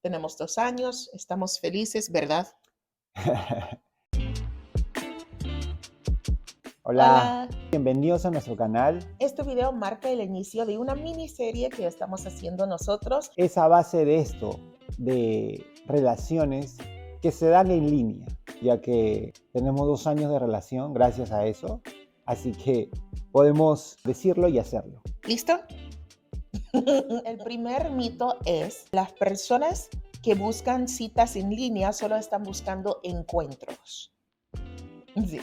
tenemos 2 años, estamos felices, ¿verdad? Hola, Hola. bienvenidos a nuestro canal. Este video marca el inicio de una miniserie que estamos haciendo nosotros. Es a base de esto, de relaciones que se dan en línea, ya que tenemos 2 años de relación gracias a eso, así que podemos decirlo y hacerlo. ¿Listo? El primer mito es, las personas que buscan citas en línea solo están buscando encuentros. Sí.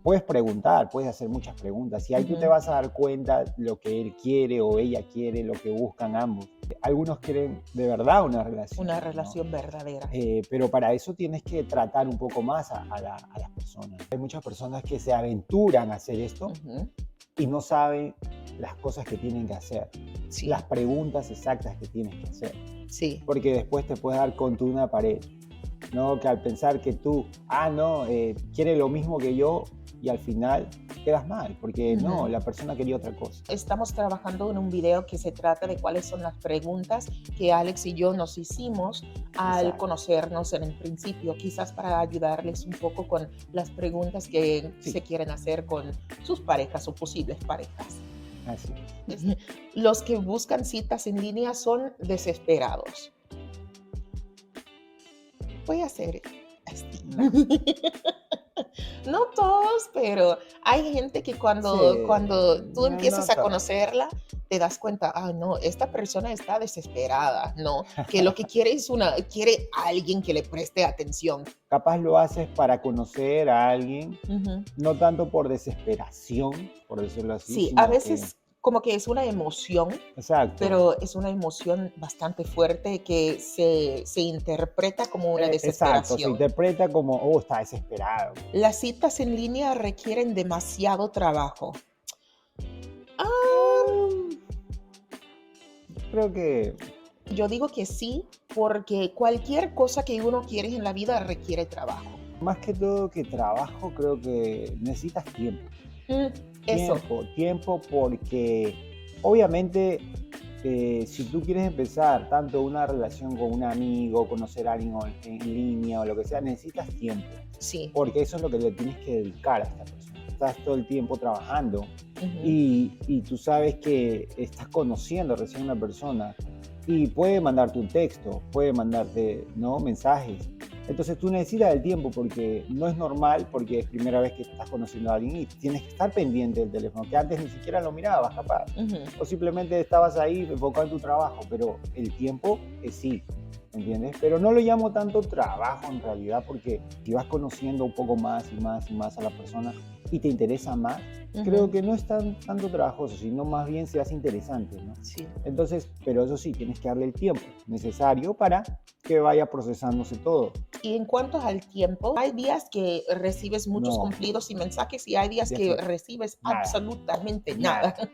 Puedes preguntar, puedes hacer muchas preguntas y ahí tú te Ujú. vas a dar cuenta lo que él quiere o ella quiere, lo que buscan ambos. Algunos quieren de verdad una relación, Una ¿no? relación verdadera. Pero para eso tienes que tratar un poco más a las personas. Hay muchas personas que se aventuran a hacer esto Ujú. y no saben las cosas que tienen que hacer, Sí, las preguntas exactas que tienes que hacer, sí. porque después te puedes dar contra una pared, ¿no? Que al pensar que tú, no, quiere lo mismo que yo y al final quedas mal, porque no, Ujú. la persona quería otra cosa. Estamos trabajando en un video que se trata de cuáles son las preguntas que Alex y yo nos hicimos al Exacto, conocernos en el principio, quizás para ayudarles un poco con las preguntas que se sí, quieren hacer con sus parejas o posibles parejas. así es. Los que buscan citas en línea son desesperados. Voy a hacer así. No, No todos, pero hay gente que sí, cuando tú no, no empiezas a todo. conocerla, te das cuenta, ah, no, esta persona está desesperada, ¿no? Que lo que quiere es quiere a alguien que le preste atención. Capaz lo haces para conocer a alguien, Ujú. no tanto por desesperación, por decirlo así, Sí, a sino que, veces como que es una emoción, exacto, pero es una emoción bastante fuerte que se interpreta como una exacto, se desesperación. interpreta como, oh, está desesperado. Las citas en línea requieren demasiado trabajo. Ah, Ah, creo que yo digo que sí, porque cualquier cosa que uno quiere en la vida requiere trabajo. más que todo que trabajo, creo que necesitas tiempo. Mm, eso, Tiempo porque obviamente si tú quieres empezar tanto una relación con un amigo, conocer a alguien en línea o lo que sea, necesitas tiempo, sí. porque eso es lo que le tienes que dedicar a esta persona. Estás todo el tiempo trabajando Ujú. y tú sabes que estás conociendo recién a una persona y puede mandarte un texto, puede mandarte, ¿no?, mensajes. Entonces tú necesitas el tiempo porque no es normal, porque es primera vez que estás conociendo a alguien y tienes que estar pendiente del teléfono, que antes ni siquiera lo mirabas capaz, Ujú. o simplemente estabas ahí enfocado en tu trabajo, pero el tiempo sí, ¿entiendes? Pero no lo llamo tanto trabajo en realidad, porque si vas conociendo un poco más y más y más a la persona y te interesa más, creo Ujú. que no es tanto trabajoso, sino más bien se hace interesante, ¿no? Sí. Entonces, pero eso sí, tienes que darle el tiempo necesario para que vaya procesándose todo. Y en cuanto al tiempo, hay días que recibes muchos No, cumplidos y mensajes y hay días que defi- recibes nada, absolutamente nada. nada.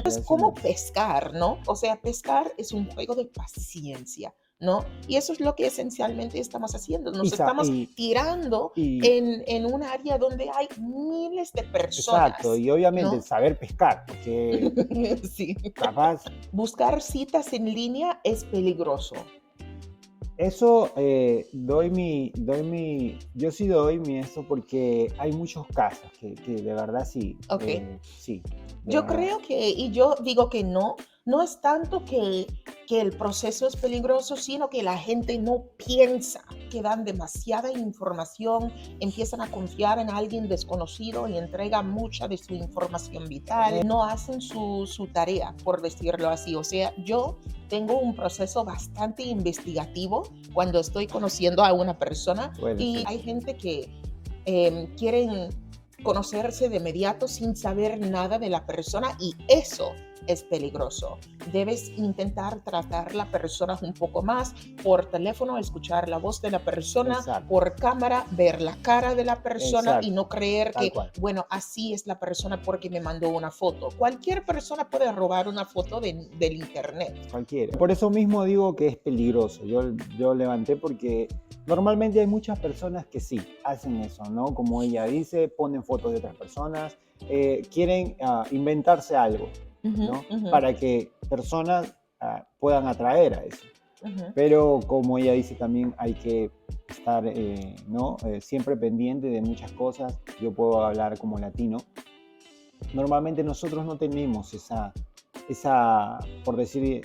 Es Eso como no. pescar, ¿no? O sea, pescar es un juego de paciencia, ¿no? Y eso es lo que esencialmente estamos haciendo. Y, Nos sa- estamos y, tirando y en un área donde hay miles de exacto, personas, y obviamente ¿no? saber pescar, porque Sí. capaz Buscar citas en línea es peligroso. eso yo sí doy mi esto porque hay muchos casos que de verdad sí, Ok. sí, de Yo verdad. creo que, y yo digo que no, no es tanto que el proceso es peligroso, sino que la gente no piensa, que dan demasiada información, empiezan a confiar en alguien desconocido y entregan mucha de su información vital, no hacen su tarea, por decirlo así. O sea, yo tengo un proceso bastante investigativo cuando estoy conociendo a una persona Bueno, y sí. hay gente que quieren conocerse de inmediato sin saber nada de la persona y eso es peligroso. Debes intentar tratar la persona un poco más por teléfono, escuchar la voz de la persona, Exacto, por cámara, ver la cara de la persona y exacto, no creer tal que, cual. bueno, así es la persona porque me mandó una foto. Cualquier persona puede robar una foto del internet. Cualquiera. Por eso mismo digo que es peligroso. Yo levanté porque normalmente hay muchas personas que sí hacen eso, ¿no? Como ella dice, ponen fotos de otras personas, quieren inventarse algo, Ujú, ¿no? ujú. Para que personas puedan atraer a eso. Ujú. Pero como ella dice también hay que estar ¿no? Siempre pendiente de muchas cosas. Yo puedo hablar como latino. Normalmente nosotros no tenemos por decir,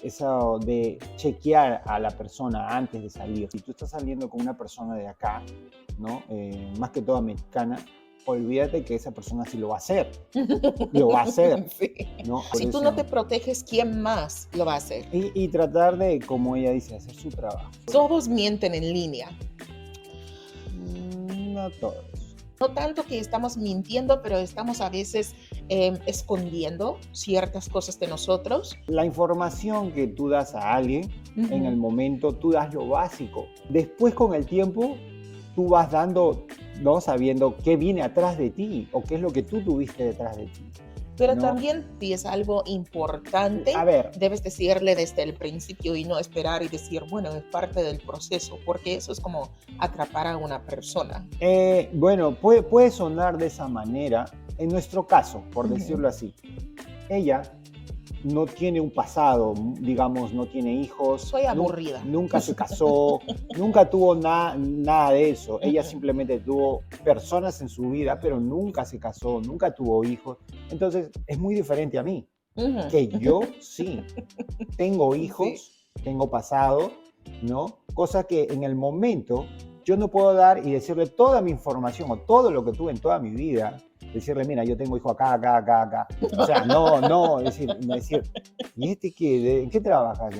eso de chequear a la persona antes de salir. Si tú estás saliendo con una persona de acá, ¿no? Más que todo americana, olvídate que esa persona sí lo va a hacer, lo va a hacer, Sí. ¿no? Por Si tú no eso, te proteges, ¿quién más lo va a hacer? y tratar de, como ella dice, hacer su trabajo. Todos mienten en línea. No todos. No tanto que estamos mintiendo, pero estamos a veces escondiendo ciertas cosas de nosotros. La información que tú das a alguien, en el Ujú. momento tú das lo básico. Después con el tiempo tú vas dando, ¿no? Sabiendo qué viene atrás de ti o qué es lo que tú tuviste detrás de ti, Pero ¿no? también si es algo importante, A ver, debes decirle desde el principio y no esperar y decir, bueno, es parte del proceso, porque eso es como atrapar a una persona. bueno, puede sonar de esa manera. En nuestro caso, por Ujú. decirlo así, ella no tiene un pasado, digamos, no tiene hijos, Soy aburrida. nunca se casó, nunca tuvo nada de eso. Ella Ujú. simplemente tuvo personas en su vida, pero nunca se casó, nunca tuvo hijos. Entonces, es muy diferente a mí, Ujú. que yo sí tengo Sí. hijos, tengo pasado, ¿no? Cosa que en el momento yo no puedo dar y decirle toda mi información o todo lo que tuve en toda mi vida, decirle, mira, yo tengo hijo acá, acá, acá, acá. O sea, no, decir, ¿y este qué? ¿En qué trabajas?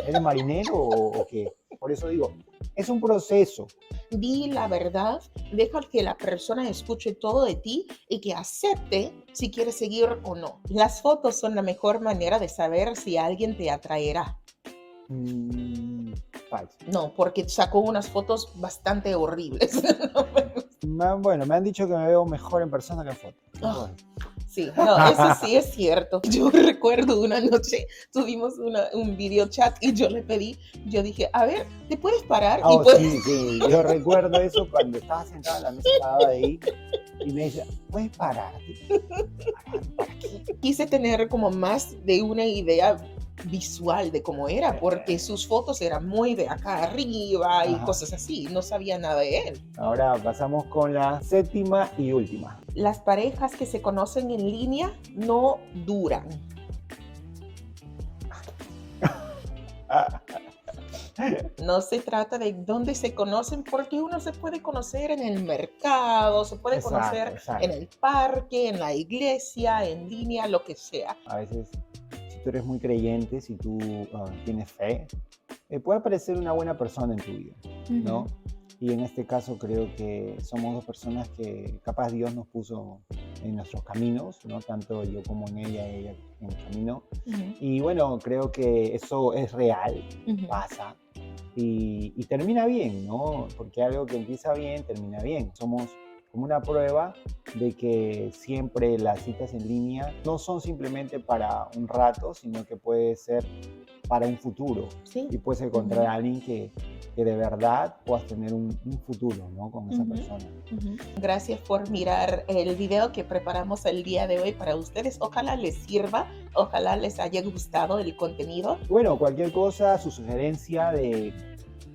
¿Eres marinero o qué? Por eso digo, es un proceso. Di la verdad, deja que la persona escuche todo de ti y que acepte si quiere seguir o no. Las fotos son la mejor manera de saber si alguien te atraerá. Mm, falso. No, porque sacó unas fotos bastante horribles. No me gusta. Bueno, me han dicho que me veo mejor en persona que en foto. ¿Qué puedo Ah, decir? sí, no, eso sí es cierto. Yo recuerdo una noche tuvimos un video chat y yo le pedí, yo dije, a ver, ¿te puedes parar? Y Oh, pues sí, sí, yo recuerdo eso cuando estaba sentada en la mesa al lado de ahí y me dice, ¿puedes pararte? ¿Para qué? quise tener como más de una idea visual de cómo era, porque sus fotos eran muy de acá arriba y Ajá. cosas así, no sabía nada de él. Ahora pasamos con la séptima y última. Las parejas que se conocen en línea no duran. Ah, No se trata de dónde se conocen, porque uno se puede conocer en el mercado, se puede exacto, conocer en exacto. el parque, en la iglesia, en línea, lo que sea. A veces, si tú eres muy creyente, si tú tienes fe, puede aparecer una buena persona en tu vida, Ujú, ¿no? Y en este caso creo que somos dos personas que capaz Dios nos puso en nuestros caminos, ¿no? Tanto yo como en ella en el camino. ujú, Y bueno, creo que eso es real, ujú. pasa y termina bien, ¿no? Porque algo que empieza bien, termina bien. Somos como una prueba de que siempre las citas en línea no son simplemente para un rato, sino que puede ser para un futuro Sí. y puedes encontrar Ujú, a alguien que de verdad puedas tener un futuro, ¿no? Con esa ujú, persona. ujú. Gracias por mirar el video que preparamos el día de hoy para ustedes. Ojalá les sirva, ojalá les haya gustado el contenido. Bueno, cualquier cosa, su sugerencia de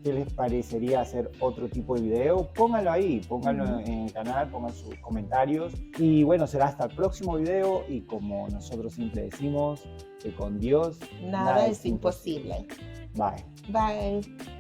qué les parecería hacer otro tipo de video, pónganlo ahí, pónganlo Ujú. en el canal, pongan sus comentarios. Y bueno, será hasta el próximo video y como nosotros siempre decimos, que con Dios Nada nada es es imposible. imposible. Bye. Bye.